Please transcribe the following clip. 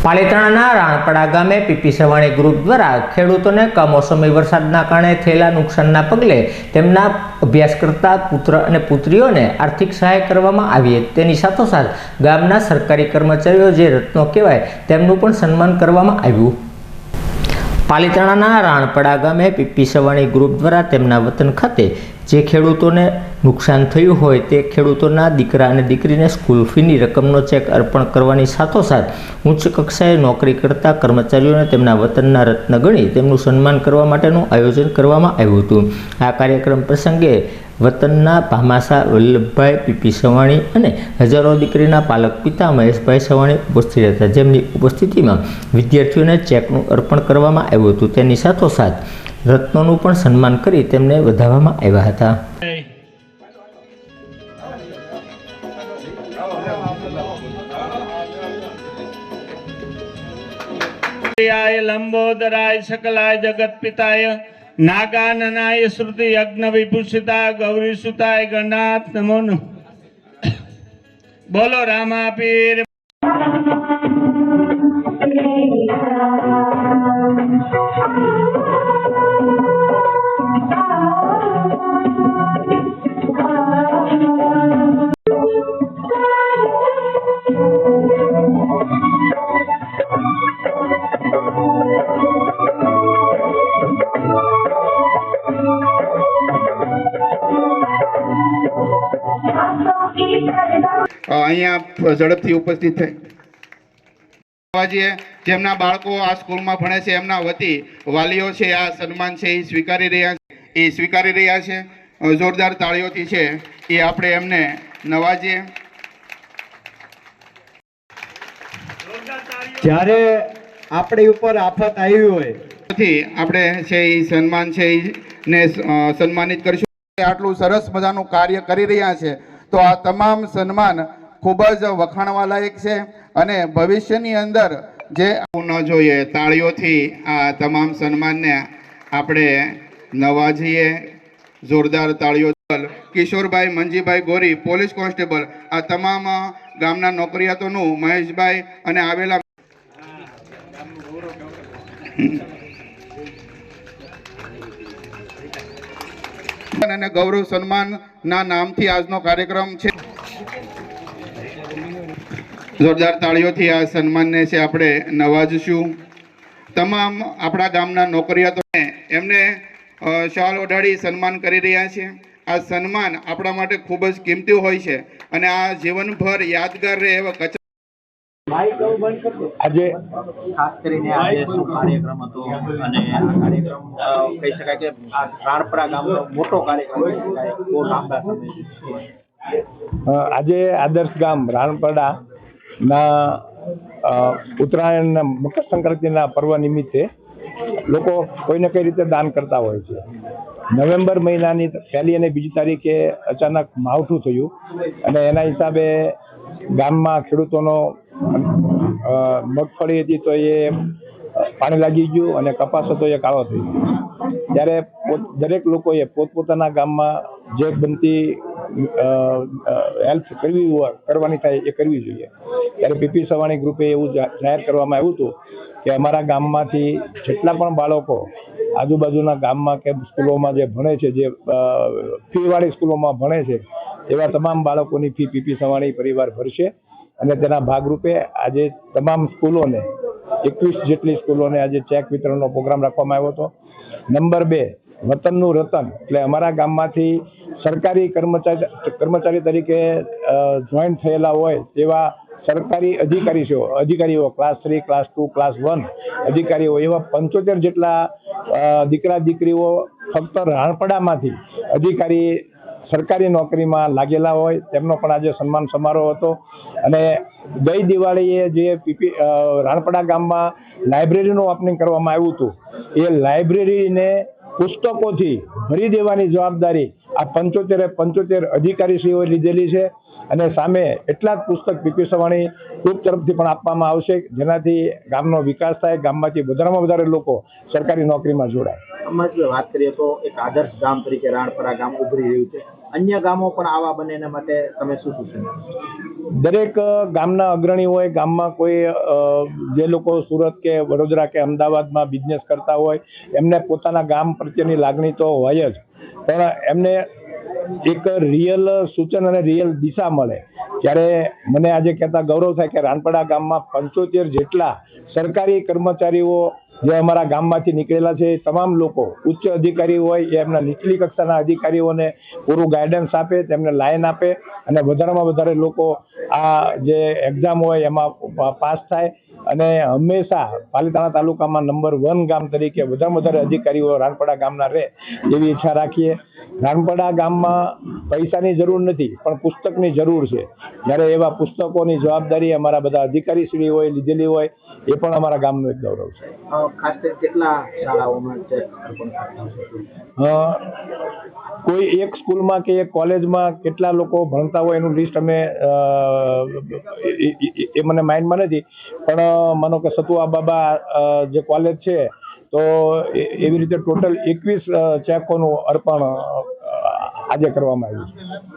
પાલિતાણાના રાણપડા ગામે PP Savani group દ્વારા ખેડૂતોને કમોસમી વરસાદના કારણે થયેલા નુકસાનના પગલે તેમના અભ્યાસ કરતા પુત્ર અને પુત્રીઓને આર્થિક સહાય કરવામાં આવી. તેની સાથોસાથ ગામના સરકારી કર્મચારીઓ જે રત્નો કહેવાય તેમનું પણ સન્માન કરવામાં આવ્યું. પાલિતાણાના રાણપડા ગામે પીપી સવાણી ગ્રુપ દ્વારા તેમના વતન ખાતે જે ખેડૂતોને નુકસાન થયું હોય તે ખેડૂતોના દીકરા અને દીકરીને સ્કૂલ ફીની રકમનો ચેક અર્પણ કરવાની સાથોસાથ ઉચ્ચ કક્ષાએ નોકરી કરતા કર્મચારીઓને તેમના વતનના રત્ન ગણી તેમનું સન્માન કરવા માટેનું આયોજન કરવામાં આવ્યું હતું. આ કાર્યક્રમ પ્રસંગે વતનના ભામાસા વલ્લભભાઈ પીપી સવાણી અને હજારો દીકરીના પાલક પિતા મહેશભાઈ સવાણી ઉપસ્થિત હતા, જેમની ઉપસ્થિતિમાં વિદ્યાર્થીઓને ચેકનું અર્પણ કરવામાં આવ્યું હતું. તેની સાથોસાથ રત્નોનું પણ સન્માન કરી તેમને વધાવવામાં આવ્યા હતા. લંબોદરાય સકલાય જગત પિતાય નાગાનનાય શ્રુતિ યજ્ઞ વિભૂષિતાય ગૌરી સુતાય ગણનાથ નમો નમઃ. બોલો રામા પીર. અહીંયા ઝડપથી ઉપસ્થિત થઈ જેમના બાળકો આ સ્કૂલમાં ભણે છે એમના વતી વાલીઓ છે આ સન્માન છે એ સ્વીકારી રહ્યા છે. જોરદાર તાળીઓથી છે એ આપણે એમને નવાજીએ. જ્યારે આપણી ઉપર આફત આવી હોય આપણે છે એ સન્માન છે ને સન્માનિત કરીશું. આટલું સરસ મજાનું કાર્ય કરી રહ્યા છે તો આ તમામ સન્માન ખૂબ જ વખાણવા લાયક છે અને ભવિષ્યની અંદર જે ન જોઈએ. તાળીઓથી આ તમામ સન્માનને આપણે નવાજીએ. જોરદાર તાળીઓ. કિશોરભાઈ મંજીભાઈ ગોરી પોલીસ કોન્સ્ટેબલ, આ તમામ ગામના નોકરિયાતોનું મહેશભાઈ અને આવેલા અને ગૌરવ સન્માનના નામથી આજનો કાર્યક્રમ છે. જોરદાર તાળીઓથી આ સન્માનને છે આપણે નવાજશું. તમામ આપણા ગામના નોકરિયાતોને એમને શાલ ઓઢાડી સન્માન કરી રહ્યા છે. આ સન્માન આપણા માટે ખૂબ જ કિંમતી હોય છે અને આ જીવનભર યાદગાર રહે એવા આજે ખાસ કરીને આજે શું કાર્યક્રમ હતો અને આ કાર્યક્રમ કહી શકાય કે રાણપડા ગામનો મોટો કાર્યક્રમ કહી શકાય. બહુ લાંબા સમય આજે આદર્શ ગામ રાણપડાના ઉત્તરાયણના મકર સંક્રાંતિના પર્વ નિમિત્તે લોકો કોઈને કઈ રીતે દાન કરતા હોય છે. નવેમ્બર મહિનાની 1લી અને 2જી તારીખે અચાનક માવઠું થયું અને એના હિસાબે ગામમાં ખેડૂતોનો મગફળી હતી તો એ પાણી લાગી ગયું અને કપાસ હતો એ કાળો થઈ ગયો. ત્યારે દરેક લોકોએ પોતપોતાના ગામમાં જે બનતી હેલ્પ કરવાની થાય એ કરવી જોઈએ. ત્યારે પીપી સવાણી ગ્રુપે એવું જાહેર કરવામાં આવ્યું હતું કે અમારા ગામમાંથી જેટલા પણ બાળકો આજુબાજુના ગામમાં કે સ્કૂલોમાં જે ભણે છે, જે ફીવાળી સ્કૂલોમાં ભણે છે, એવા તમામ બાળકોની ફી પીપી સવાણી પરિવાર ભરશે અને તેના ભાગરૂપે આજે તમામ સ્કૂલોને 21 જેટલી સ્કૂલોને આજે ચેક વિતરણનો પ્રોગ્રામ રાખવામાં આવ્યો હતો. નંબર 2, વતનનું રતન એટલે અમારા ગામમાંથી સરકારી કર્મચારી તરીકે જોઈન્ટ થયેલા હોય તેવા સરકારી અધિકારીઓ ક્લાસ 3, ક્લાસ 2, ક્લાસ 1 અધિકારીઓ એવા 75 જેટલા દીકરા દીકરીઓ ફક્ત રાણપડામાંથી અધિકારી સરકારી નોકરીમાં લાગેલા હોય તેમનો પણ આજે સન્માન સમારોહ હતો. અને ગઈ દિવાળીએ જે રાણપડા ગામમાં લાઇબ્રેરીનું ઓપનિંગ કરવામાં આવ્યું હતું એ લાઇબ્રેરીને પુસ્તકોથી ભરી દેવાની જવાબદારી આ 75 અધિકારીશ્રીઓએ લીધેલી છે અને સામે એટલા જ પુસ્તક પીપી સવાણી ગ્રુપ તરફથી પણ આપવામાં આવશે, જેનાથી ગામનો વિકાસ થાય, ગામમાંથી વધારેમાં વધારે લોકો સરકારી નોકરીમાં જોડાય. વાત કરીએ તો એક આદર્શ ગામ તરીકે રાણપડા ગામ ઉભરી રહ્યું છે. અન્ય ગામો પણ આવા બને એના માટે તમે શું સૂચન? દરેક ગામના અગ્રણી હોય, ગામમાં કોઈ જે લોકો સુરત કે વડોદરા કે અમદાવાદમાં બિઝનેસ કરતા હોય એમને પોતાના ગામ પ્રત્યેની લાગણી તો હોય જ, પણ એમને એક રિયલ સૂચન અને રિયલ દિશા મળે. ત્યારે મને આજે કહેતા ગૌરવ થાય કે રાનપડા ગામમાં 75 જેટલા સરકારી કર્મચારીઓ જે અમારા ગામમાંથી નીકળેલા છે, એ તમામ લોકો ઉચ્ચ અધિકારી હોય એ એમના નીચલી કક્ષાના અધિકારીઓને પૂરું ગાઈડન્સ આપે, તેમને લાઈન આપે અને વધારેમાં વધારે લોકો આ જે એક્ઝામ હોય એમાં પાસ થાય અને હંમેશા પાલીતાણા તાલુકામાં નંબર 1 ગામ તરીકે વધારેમાં વધારે અધિકારીઓ રાનપડા ગામના રહે એવી ઈચ્છા રાખીએ. રાનપડા ગામમાં પૈસાની જરૂર નથી, પણ પુસ્તકની જરૂર છે. જ્યારે એવા પુસ્તકોની જવાબદારી અમારા બધા અધિકારીશ્રીઓએ લીધેલી હોય એ પણ અમારા ગામનું એક ગૌરવ છે. ખાસ કરીને કેટલા શાળાઓમાં કોઈ એક સ્કૂલમાં કે એક કોલેજમાં કેટલા લોકો ભણતા હોય એનું લિસ્ટ અમે એ મને માઇન્ડમાં નથી, પણ માનો કે સતુઆ બાબા જે કોલેજ છે તો એવી રીતે ટોટલ 21 ચેકોનું અર્પણ આજે કરવામાં આવ્યું છે.